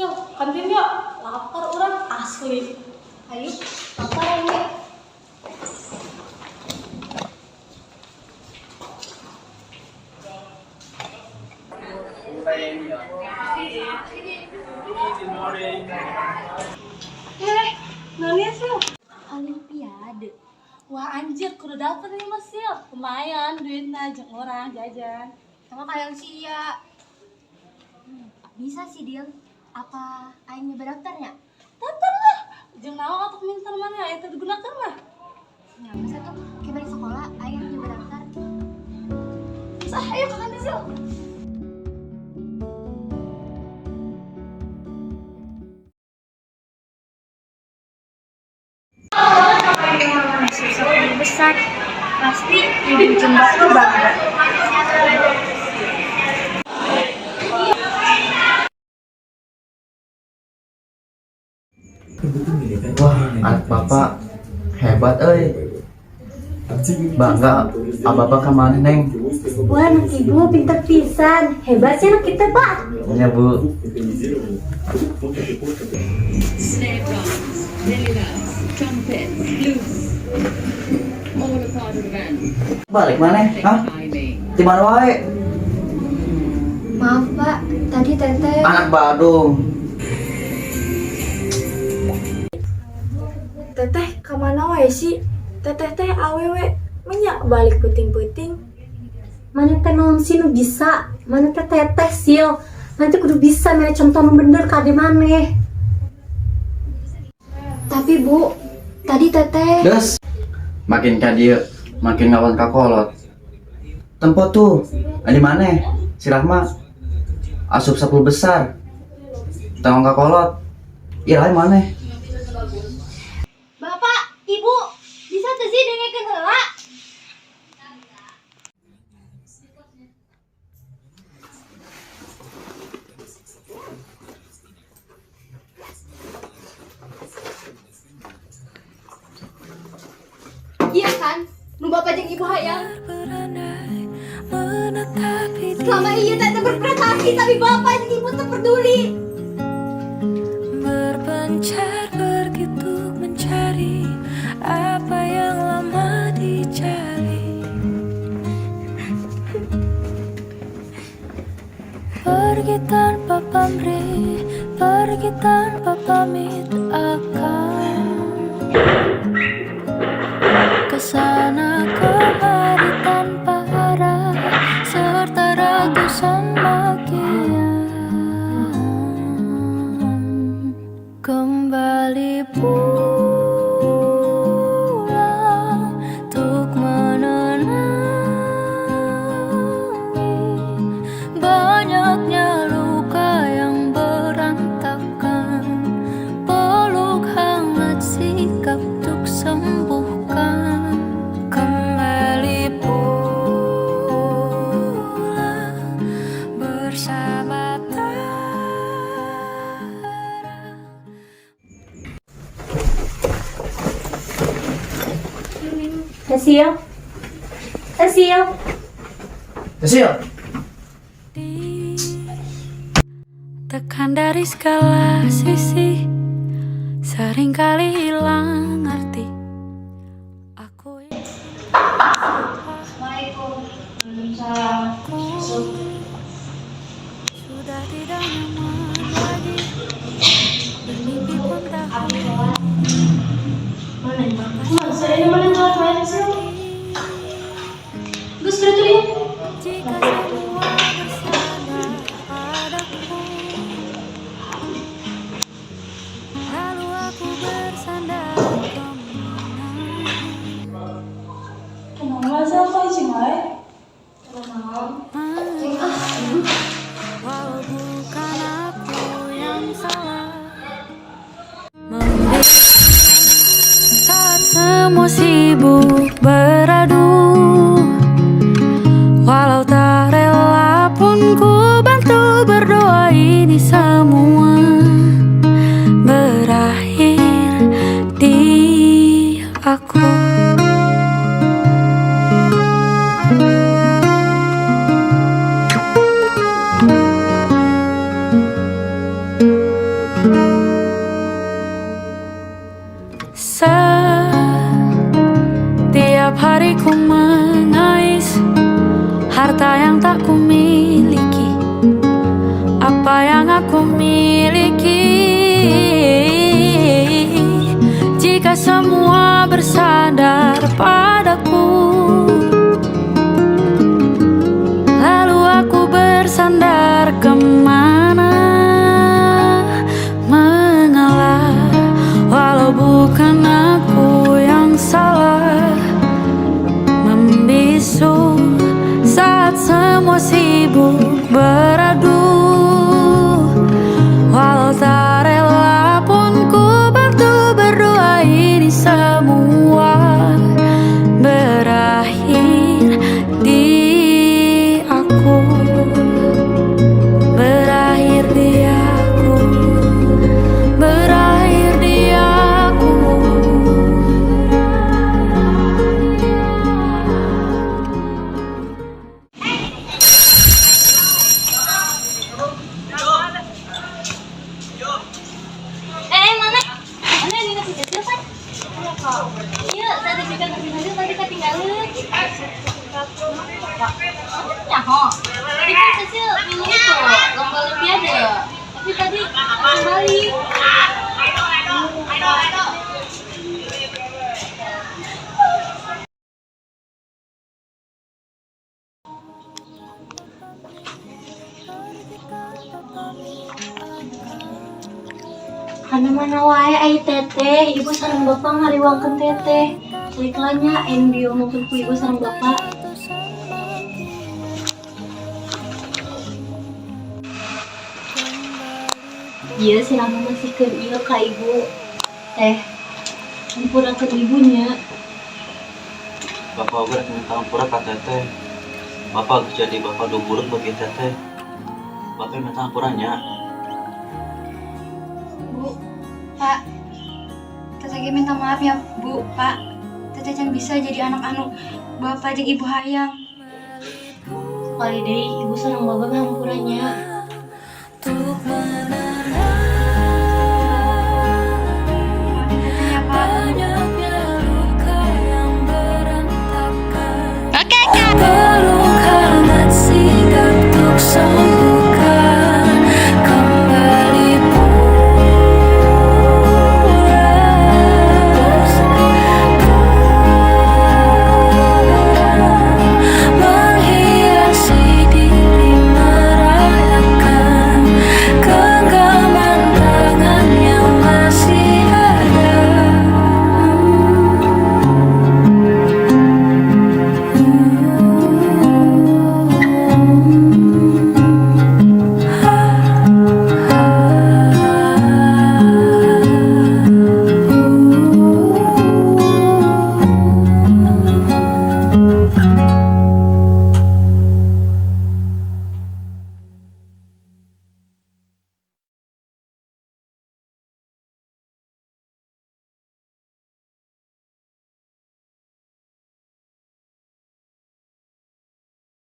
Sil, kantin yuk. Lapar orang asli. Ayo, lapar ini. Nanya Sil. Olimpiade. Wah anjir, kudu dapet nih Mas Sil. Lumayan duitnya, jeung orang jajan. Sama kayak sih ya. Bisa sih Dil. Apa aing nyoba daftarnya? Daftar lah. Jeung naon untuk minta mana itu digunakan mah. Ya, masa tuh kayak balik sekolah aing nyoba daftar. Sah, ayo ke kantin Sil. Masuk sekolah besar. Pasti ibu jembak tuh bangga. Wah, anak bapak hebat bangga bapak kemana neng? Wah, anak ibu pinter pisan. Hebat sih anak kita, Pak. Ya bu. Snare drums, belly bells, trumpet, flutes, all a part of the band. Balik mana? Hah? Timing. Di mana wae? Maaf Pak, tadi Teteh. Anak Badung. Teteh kemana wae sih? Teteh teh awewe menyak balik puting-puting. Mana teh naon sih nu bisa? Mana teh teteh sil? Nanti kudu bisa mere contoh nu bener kade maneh. Tapi Bu, tadi Teteh. Des. Makin ka dieu, makin ngawan ka kolot. Tempo tuh, di mana? Si Rahma asup 10 besar. Tanggung ka kolot. Ira mana? Bapak, Ibu, bisa tuh sih dengerin heula? Iya kan? Nu Bapak jeung Ibu hayang. Selama iya Teteh berprestasi, tapi Bapak jeung Ibu tuh peduli. Berpencar begitu mencari apa yang lama dicari. Pergi tanpa pamrih, pergi tanpa pamit akan kesana kemari tanpa arah serta ratusan makian. Kembali pulang untuk menenangi banyaknya luka yang berantakan. Peluk hangat sikap untuk sembuhkan. Kembali pulang bersama Sil. Sil. Sil. tekan dari segala sisi, seringkali hilang arti. Aku sudah tidak nyaman lagi, bermimpi pun tak jika semua bersandar padaku, lalu aku bersandar Kenapa sih apa sih Mai? walau bukan aku yang salah. Saat semua sibuk beradu, walau tak rela pun ku bantu berdoa ini semua berakhir di aku. Setiap hari ku mengais harta yang tak ku miliki, apa yang aku miliki. Jika semua bersandar padaku, lalu aku bersandar kemana? Mengalah, walau bukan aku yang salah. Membisu saat semua sibuk beradu, walau tak rela pun ku bantu berdoa ini semua berakhir di aku, berakhir di aku, berakhir di aku. Mana? Mana ini nasi kecil kan? Iya, tadi kita nasi kecil tadi ketinggalan. Ya, ho. Kita kecil dulu itu lomba olimpiade. Tapi tadi kembali. Kana mana wae ai teteh, ibu sareng bapak ngariwangkeun teteh. Ceklanya yang diomongkeun ku ibu sareng bapak. Iya sih Rama masih ke ieu ka ibu. Teh, ampurakeun ibunya. Bapak obat minta ampura ka teteh. Bapak jadi bapak duburut bagi teteh. Bapak minta ampurannya. Bu, Pak, Teteh ge minta maaf ya Bu, Pak. Teteh can bisa jadi anak anu Bapak jeung Ibu hayang. Sekali deui ibu sareng bapak mah ampurannya.